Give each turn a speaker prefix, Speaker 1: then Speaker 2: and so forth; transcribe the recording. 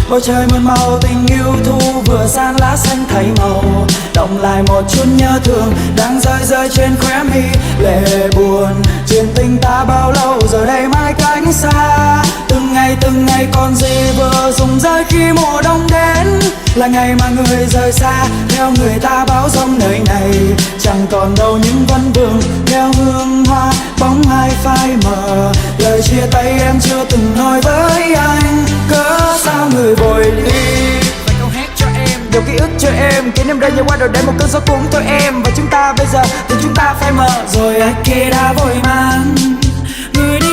Speaker 1: bầu trời muôn màu tình yêu thu vừa sang lá xanh thay màu, đọng lại một chút nhớ thương đang rơi rơi trên khóe mi. Lệ buồn chuyện tình ta bao lâu giờ đây mãi cách xa, từng ngày còn gì vừa rụng rơi khi mùa đông đến, là ngày mà người rời xa theo người ta báo giông nơi này. Chẳng còn đâu những vấn vương theo hương hoa bóng hai phai mờ, lời chia tay em chưa từng nói với anh, cớ sao người vội đi.
Speaker 2: Vài câu hát cho em,
Speaker 1: Điều ký ức cho em khiến em rơi như qua rồi để một cơn gió cuốn theo em. Và chúng ta bây giờ thì chúng ta phai mờ rồi ai kia đã vội mang người đi.